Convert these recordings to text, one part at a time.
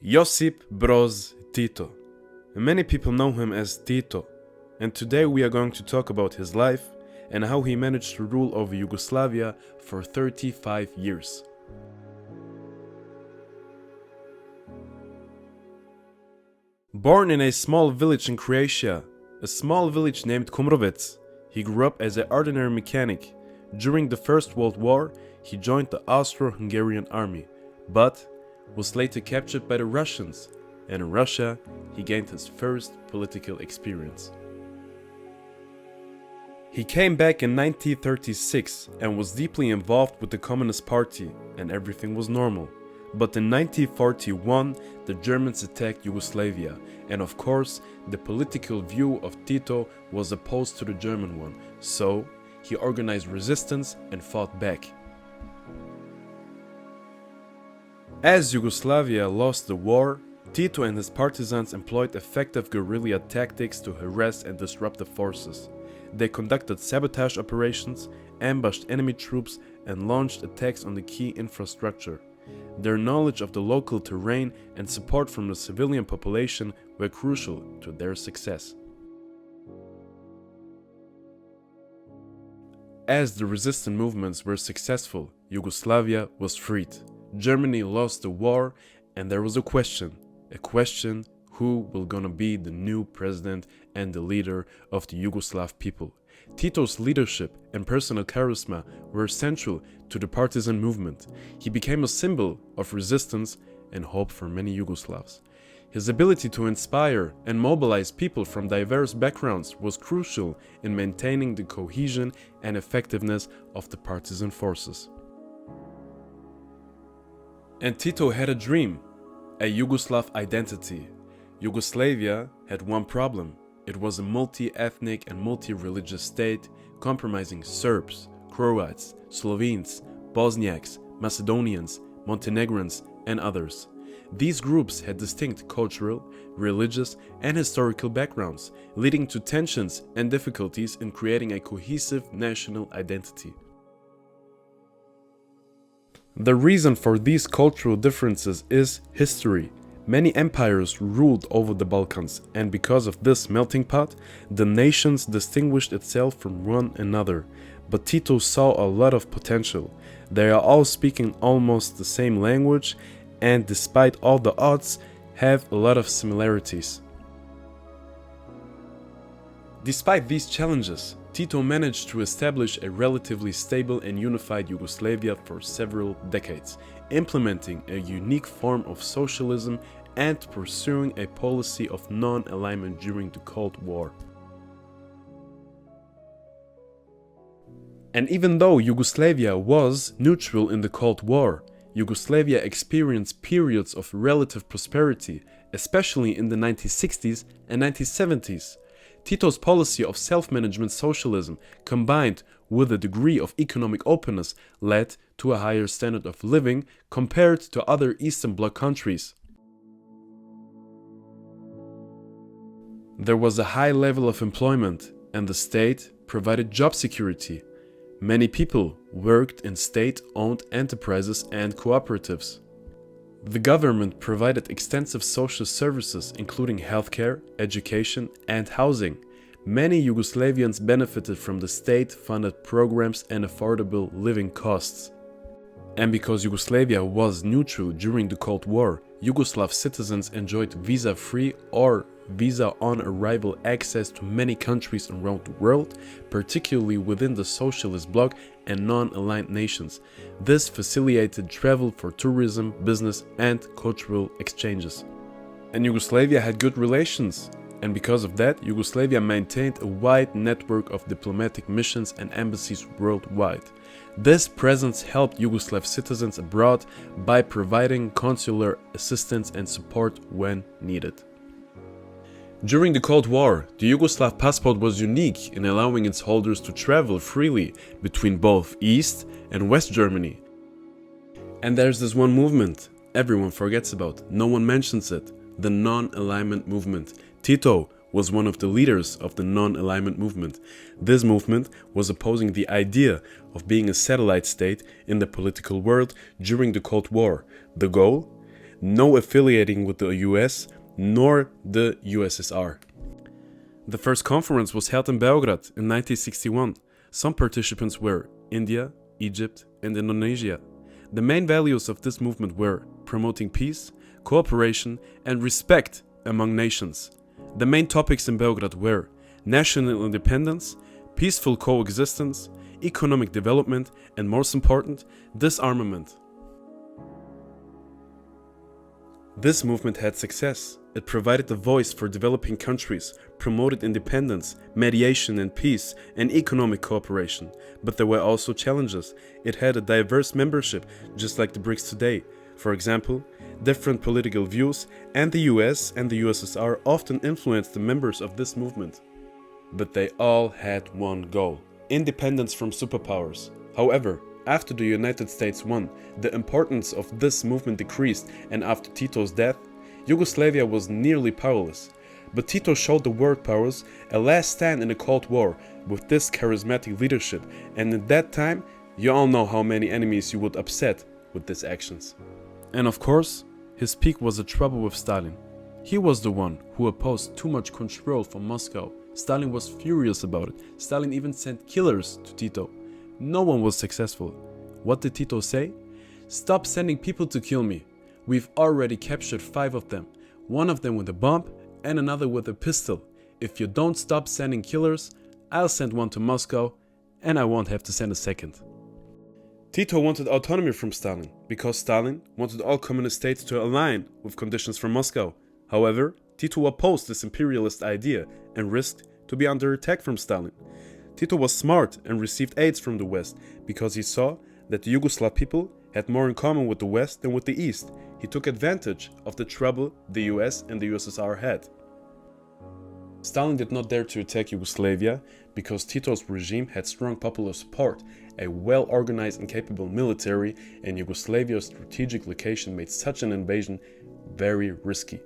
Josip Broz Tito. Many people know him as Tito, and today we are going to talk about his life and how he managed to rule over Yugoslavia for 35 years. Born in a small village in Croatia, a small village named Kumrovec, he grew up as an ordinary mechanic. During the First World War, he joined the Austro-Hungarian army, but was later captured by the Russians, and in Russia, he gained his first political experience. He came back in 1936 and was deeply involved with the Communist Party, and everything was normal. But in 1941, the Germans attacked Yugoslavia, and of course, the political view of Tito was opposed to the German one, so he organized resistance and fought back. As Yugoslavia lost the war, Tito and his partisans employed effective guerrilla tactics to harass and disrupt the forces. They conducted sabotage operations, ambushed enemy troops, and launched attacks on the key infrastructure. Their knowledge of the local terrain and support from the civilian population were crucial to their success. As the resistance movements were successful, Yugoslavia was freed. Germany lost the war, and there was a question who will gonna be the new president and the leader of the Yugoslav people. Tito's leadership and personal charisma were central to the partisan movement. He became a symbol of resistance and hope for many Yugoslavs. His ability to inspire and mobilize people from diverse backgrounds was crucial in maintaining the cohesion and effectiveness of the partisan forces. And Tito had a dream, a Yugoslav identity. Yugoslavia had one problem. It was a multi-ethnic and multi-religious state comprising Serbs, Croats, Slovenes, Bosniaks, Macedonians, Montenegrins, and others. These groups had distinct cultural, religious, and historical backgrounds, leading to tensions and difficulties in creating a cohesive national identity. The reason for these cultural differences is history. Many empires ruled over the Balkans, and because of this melting pot, the nations distinguished itself from one another. But Tito saw a lot of potential. They are all speaking almost the same language, and despite all the odds, have a lot of similarities. Despite these challenges, Tito managed to establish a relatively stable and unified Yugoslavia for several decades, implementing a unique form of socialism and pursuing a policy of non-alignment during the Cold War. And even though Yugoslavia was neutral in the Cold War, Yugoslavia experienced periods of relative prosperity, especially in the 1960s and 1970s. Tito's policy of self-management socialism, combined with a degree of economic openness, led to a higher standard of living compared to other Eastern Bloc countries. There was a high level of employment, and the state provided job security. Many people worked in state-owned enterprises and cooperatives. The government provided extensive social services including healthcare, education, and housing. Many Yugoslavians benefited from the state-funded programs and affordable living costs. And because Yugoslavia was neutral during the Cold War, Yugoslav citizens enjoyed visa-free or visa-on-arrival access to many countries around the world, particularly within the socialist bloc and non-aligned nations. This facilitated travel for tourism, business, and cultural exchanges. And Yugoslavia had good relations. And because of that, Yugoslavia maintained a wide network of diplomatic missions and embassies worldwide. This presence helped Yugoslav citizens abroad by providing consular assistance and support when needed. During the Cold War, the Yugoslav passport was unique in allowing its holders to travel freely between both East and West Germany. And there's this one movement everyone forgets about, no one mentions it, the non-alignment movement. Tito was one of the leaders of the non-alignment movement. This movement was opposing the idea of being a satellite state in the political world during the Cold War. The goal? no affiliating with the US nor the USSR. The first conference was held in Belgrade in 1961. Some participants were India, Egypt, and Indonesia. The main values of this movement were promoting peace, cooperation, and respect among nations. The main topics in Belgrade were national independence, peaceful coexistence, economic development, and most important, disarmament. This movement had success. It provided a voice for developing countries, promoted independence, mediation and peace, and economic cooperation. But there were also challenges. It had a diverse membership, just like the BRICS today. For example, different political views, and the US and the USSR often influenced the members of this movement. But they all had one goal: independence from superpowers. However, after the United States won, the importance of this movement decreased, and after Tito's death, Yugoslavia was nearly powerless. But Tito showed the world powers a last stand in the Cold War with this charismatic leadership, and at that time, you all know how many enemies you would upset with these actions. And of course, his peak was the trouble with Stalin. He was the one who opposed too much control from Moscow. Stalin was furious about it. Stalin even sent killers to Tito. No one was successful. What did Tito say? "Stop sending people to kill me. We've already captured 5 of them. 1 of them with a bomb and another with a pistol. If you don't stop sending killers, I'll send 1 to Moscow and I won't have to send a second." Tito wanted autonomy from Stalin because Stalin wanted all communist states to align with conditions from Moscow. However, Tito opposed this imperialist idea and risked to be under attack from Stalin. Tito was smart and received aids from the West because he saw that the Yugoslav people had more in common with the West than with the East. He took advantage of the trouble the US and the USSR had. Stalin did not dare to attack Yugoslavia because Tito's regime had strong popular support, a well-organized and capable military, and Yugoslavia's strategic location made such an invasion very risky.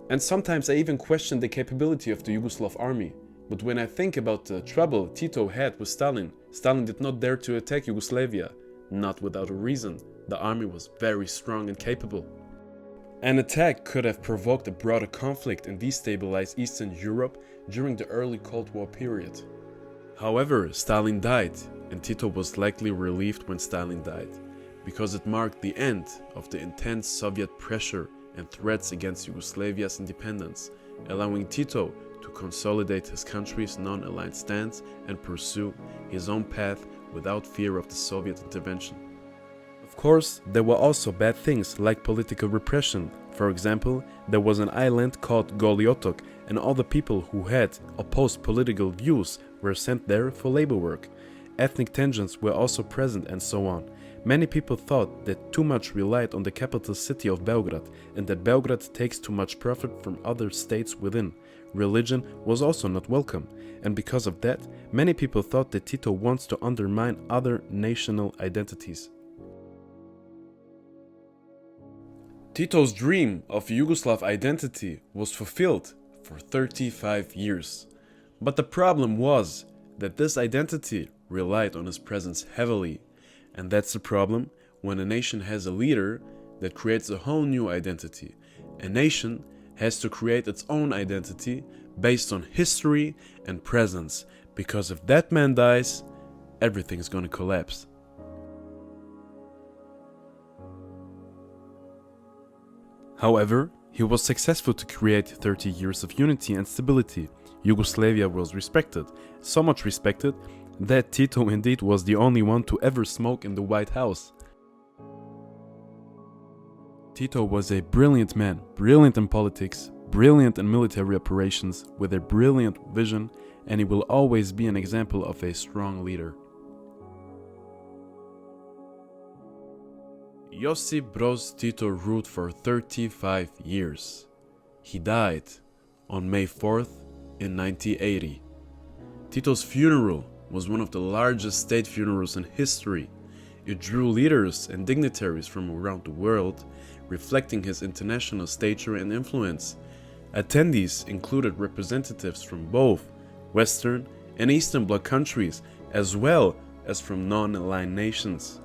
And sometimes I even question the capability of the Yugoslav army. But when I think about the trouble Tito had with Stalin, Stalin did not dare to attack Yugoslavia. Not without a reason. The army was very strong and capable. An attack could have provoked a broader conflict and destabilized Eastern Europe during the early Cold War period. However, Stalin died, and Tito was likely relieved when Stalin died, because it marked the end of the intense Soviet pressure and threats against Yugoslavia's independence, allowing Tito to consolidate his country's non-aligned stance and pursue his own path without fear of the Soviet intervention. Of course, there were also bad things like political repression. For example, there was an island called Goli Otok, and all the people who had opposed political views were sent there for labor work. Ethnic tensions were also present, and so on. Many people thought that too much relied on the capital city of Belgrade, and that Belgrade takes too much profit from other states within. Religion was also not welcome, and because of that, many people thought that Tito wants to undermine other national identities. Tito's dream of Yugoslav identity was fulfilled for 35 years. But the problem was that this identity relied on his presence heavily. And that's the problem when a nation has a leader that creates a whole new identity. A nation has to create its own identity based on history and presence, because if that man dies, everything is going to collapse. However, he was successful to create 30 years of unity and stability. Yugoslavia was respected, so much respected that Tito indeed was the only one to ever smoke in the White House. Tito was a brilliant man, brilliant in politics, brilliant in military operations, with a brilliant vision, and he will always be an example of a strong leader. Josip Broz Tito ruled for 35 years. He died on May 4th in 1980. Tito's funeral was one of the largest state funerals in history. It drew leaders and dignitaries from around the world, reflecting his international stature and influence. Attendees included representatives from both Western and Eastern Bloc countries, as well as from non-aligned nations.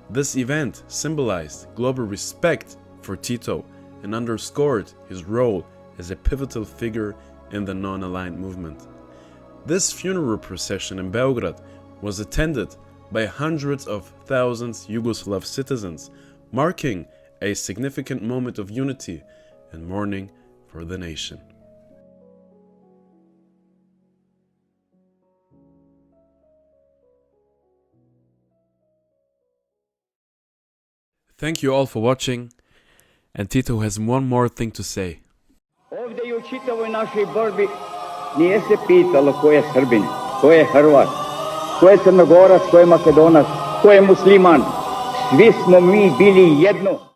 This event symbolized global respect for Tito and underscored his role as a pivotal figure in the non-aligned movement. This funeral procession in Belgrade was attended by hundreds of thousands Yugoslav citizens, marking a significant moment of unity and mourning for the nation. Thank you all for watching, and Tito has one more thing to say. Ovdje i u čitavoj našoj borbi nije se pitalo ko je Srbin, ko je Hrvat, ko je Crnogorac, ko je Makedonac, ko je musliman. Svi smo mi bili jedno.